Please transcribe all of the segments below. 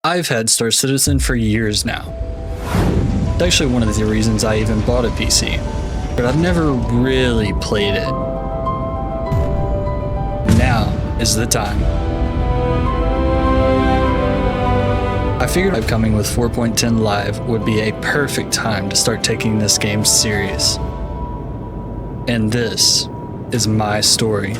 I've had Star Citizen for years now. It's actually one of the reasons I even bought a PC, but I've never really played it. Now is the time. I figured upcoming with 4.10 Live would be a perfect time to start taking this game serious. And this is my story.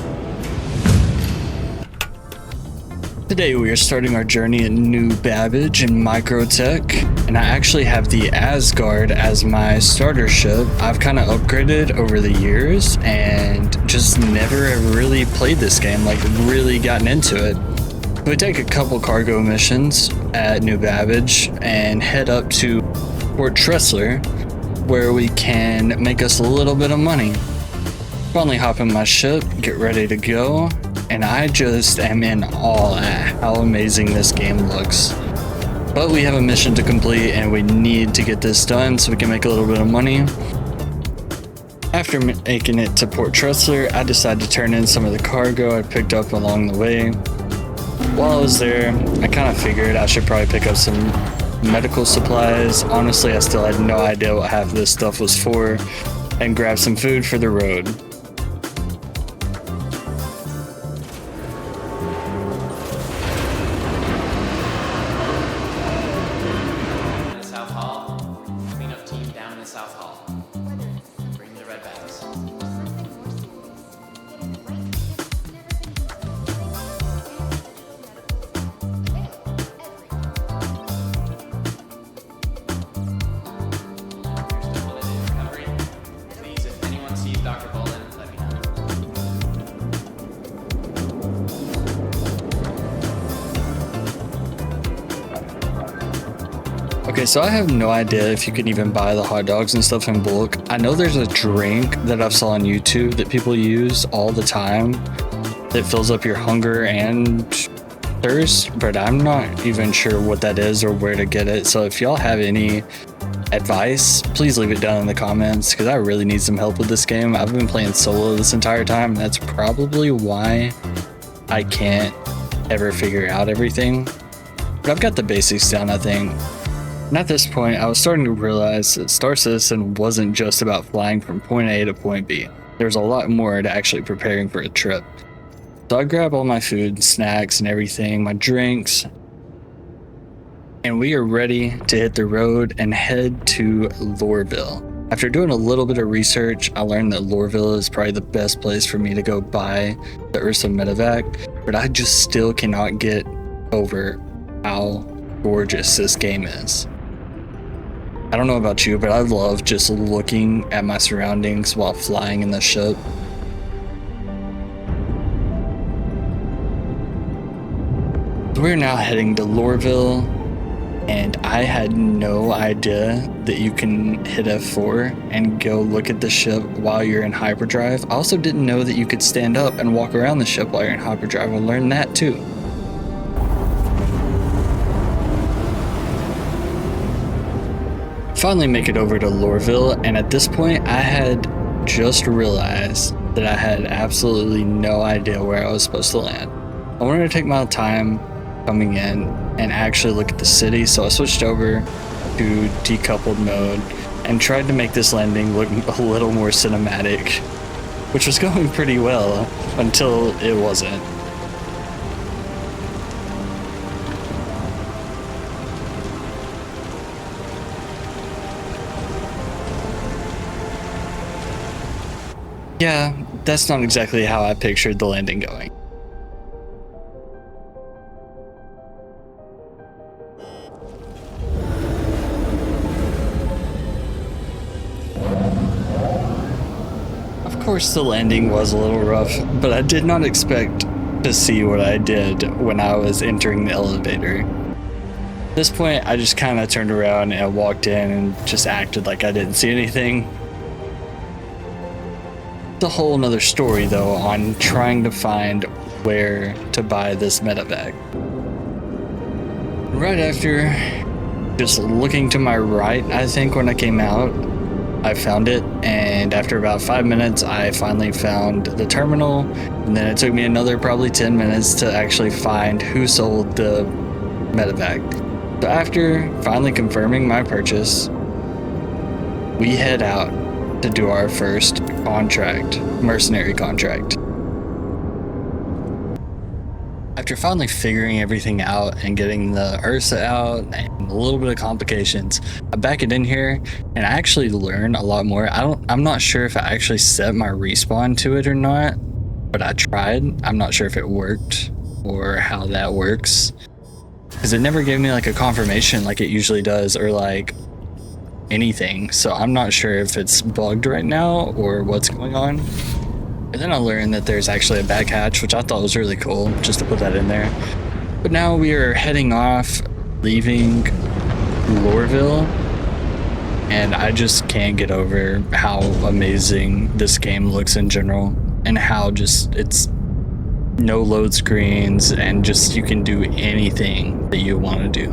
Today we are starting our journey in New Babbage in Microtech, and I actually have the Asgard as my starter ship. I've kind of upgraded over the years and just never really played this game, like really gotten into it. We take a couple cargo missions at New Babbage and head up to Port Tressler, where we can make us a little bit of money. Finally hop in my ship, get ready to go, and I just am in awe at how amazing this game looks. But we have a mission to complete and we need to get this done so we can make a little bit of money. After making it to Port Tressler, I decided to turn in some of the cargo I picked up along the way. While I was there, I kind of figured I should probably pick up some medical supplies. Honestly, I still had no idea what half of this stuff was for, and grab some food for the road. Okay, so I have no idea if you can even buy the hot dogs and stuff in bulk. I know there's a drink that I've saw on YouTube that people use all the time that fills up your hunger and thirst, but I'm not even sure what that is or where to get it. So if y'all have any advice, please leave it down in the comments, because I really need some help with this game. I've been playing solo this entire time, and that's probably why I can't ever figure out everything. But I've got the basics down, I think. And at this point, I was starting to realize that Star Citizen wasn't just about flying from point A to point B. There's a lot more to actually preparing for a trip. So I grab all my food and snacks and everything, my drinks, and we are ready to hit the road and head to Lorville. After doing a little bit of research, I learned that Lorville is probably the best place for me to go buy the Ursa Medivac, but I just still cannot get over how gorgeous this game is. I don't know about you, but I love just looking at my surroundings while flying in the ship. We're now heading to Lorville, and I had no idea that you can hit F4 and go look at the ship while you're in hyperdrive. I also didn't know that you could stand up and walk around the ship while you're in hyperdrive. I learned that too. Finally make it over to Lorville, and at this point I had just realized that I had absolutely no idea where I was supposed to land. I wanted to take my time coming in and actually look at the city, so I switched over to decoupled mode and tried to make this landing look a little more cinematic, which was going pretty well until it wasn't. Yeah, that's not exactly how I pictured the landing going. Of course, the landing was a little rough, but I did not expect to see what I did when I was entering the elevator. At this point, I just kind of turned around and walked in and just acted like I didn't see anything. It's a whole nother story though on trying to find where to buy this Medivac. Right after just looking to my right, I think when I came out, I found it, and after about 5 minutes I finally found the terminal, and then it took me another probably 10 minutes to actually find who sold the Medivac. So after finally confirming my purchase, we head out to do our first contract, mercenary contract. After finally figuring everything out and getting the Ursa out and a little bit of complications, I back it in here and I actually learned a lot more. I'm not sure if I actually set my respawn to it or not, but I tried. I'm not sure if it worked or how that works, because it never gave me like a confirmation like it usually does, or like anything. So I'm not sure if it's bugged right now or what's going on. And then I learned that there's actually a back hatch, which I thought was really cool, just to put that in there. But now we are heading off, leaving Lorville, and I just can't get over how amazing this game looks in general, and how just it's no load screens, and just you can do anything that you want to do.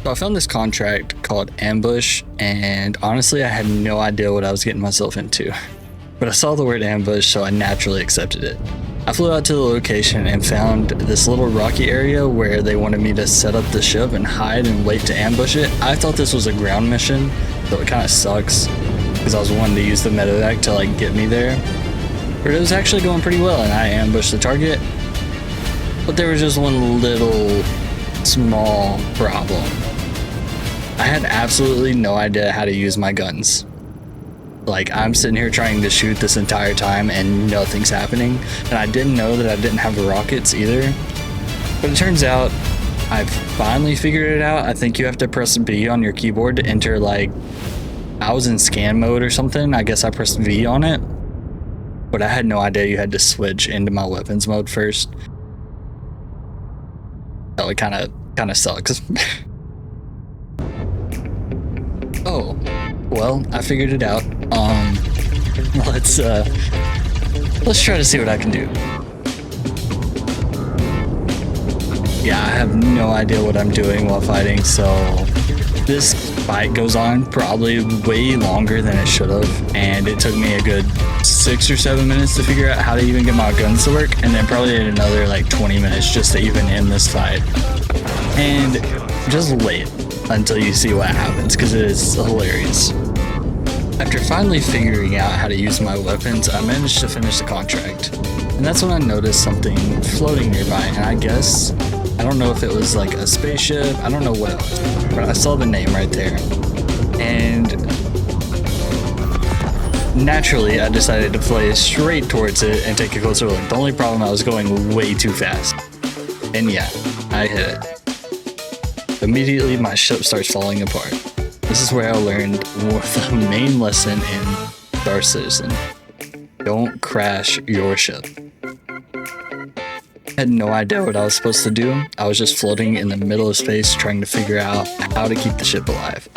So I found this contract called Ambush, and honestly I had no idea what I was getting myself into. But I saw the word ambush, so I naturally accepted it. I flew out to the location and found this little rocky area where they wanted me to set up the ship and hide and wait to ambush it. I thought this was a ground mission, so it kind of sucks, because I was wanting to use the Medivac to like get me there. But it was actually going pretty well, and I ambushed the target. But there was just one little small problem. I had absolutely no idea how to use my guns. Like, I'm sitting here trying to shoot this entire time and nothing's happening. And I didn't know that I didn't have rockets either. But it turns out I finally figured it out. I think you have to press B on your keyboard to enter, like, I was in scan mode or something. I guess I pressed V on it. But I had no idea you had to switch into my weapons mode first. So it kind of sucks. Oh, well, I figured it out. Let's try to see what I can do. Yeah, I have no idea what I'm doing while fighting, so this fight goes on probably way longer than it should have, and it took me a good 6 or 7 minutes to figure out how to even get my guns to work, and then probably another like 20 minutes just to even end this fight. And just wait until you see what happens, because it is hilarious. After finally figuring out how to use my weapons, I managed to finish the contract. And that's when I noticed something floating nearby, and I guess, I don't know if it was like a spaceship, I don't know what it was, but I saw the name right there. And naturally, I decided to fly straight towards it and take a closer look. The only problem, I was going way too fast. And yeah, I hit it. Immediately, my ship starts falling apart. This is where I learned the main lesson in Star Citizen. Don't crash your ship. I had no idea what I was supposed to do. I was just floating in the middle of space trying to figure out how to keep the ship alive.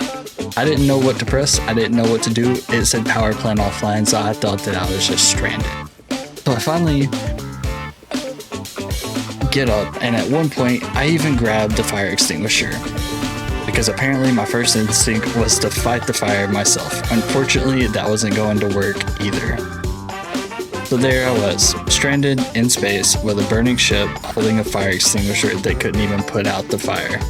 I didn't know what to press. I didn't know what to do. It said power plant offline, so I thought that I was just stranded. So I finally get up, and at one point, I even grabbed the fire extinguisher, because apparently my first instinct was to fight the fire myself. Unfortunately, that wasn't going to work either. So there I was, stranded in space with a burning ship holding a fire extinguisher that couldn't even put out the fire.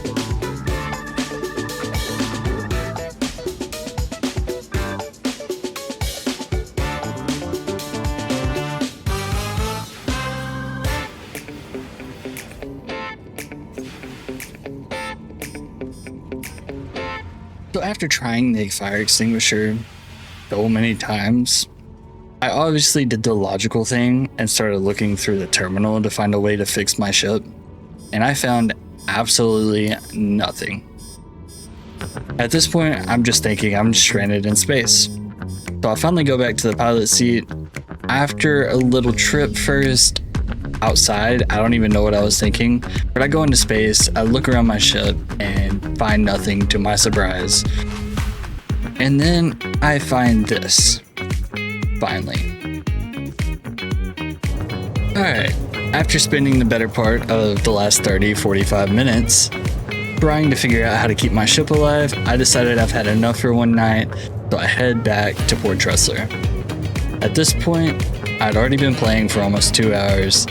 So after trying the fire extinguisher so many times, I obviously did the logical thing and started looking through the terminal to find a way to fix my ship, and I found absolutely nothing. At this point, I'm just thinking I'm stranded in space. So I finally go back to the pilot seat. After a little trip first outside, I don't even know what I was thinking, but I go into space, I look around my ship and find nothing to my surprise. And then I find this, finally. Alright, after spending the better part of the last 30-45 minutes trying to figure out how to keep my ship alive, I decided I've had enough for one night, so I head back to Port Tressler. At this point, I'd already been playing for almost 2 hours,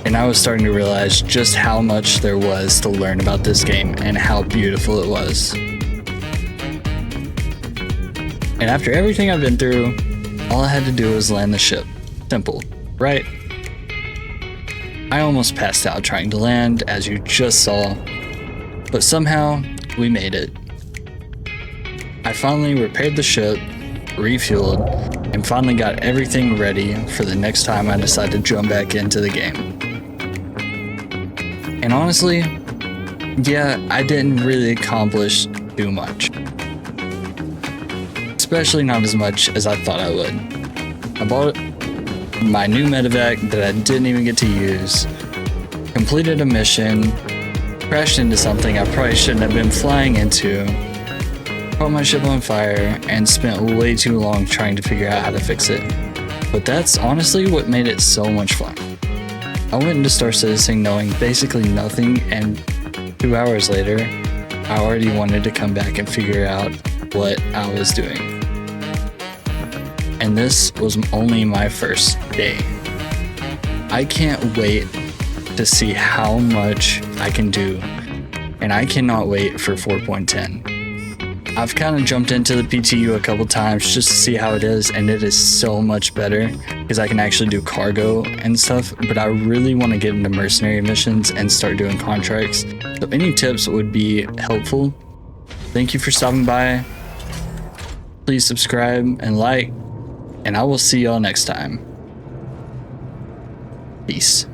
and I was starting to realize just how much there was to learn about this game and how beautiful it was. And after everything I've been through, all I had to do was land the ship. Simple, right? I almost passed out trying to land, as you just saw, but somehow we made it. I finally repaired the ship, refueled, and finally got everything ready for the next time I decide to jump back into the game. And honestly, yeah, I didn't really accomplish too much. Especially not as much as I thought I would. I bought my new Medivac that I didn't even get to use, completed a mission, crashed into something I probably shouldn't have been flying into, caught my ship on fire, and spent way too long trying to figure out how to fix it. But that's honestly what made it so much fun. I went into Star Citizen knowing basically nothing, and 2 hours later, I already wanted to come back and figure out what I was doing. And this was only my first day. I can't wait to see how much I can do, and I cannot wait for 4.10. I've kind of jumped into the PTU a couple times just to see how it is, and it is so much better because I can actually do cargo and stuff, but I really want to get into mercenary missions and start doing contracts. So any tips would be helpful. Thank you for stopping by. Please subscribe and like, and I will see y'all next time. Peace.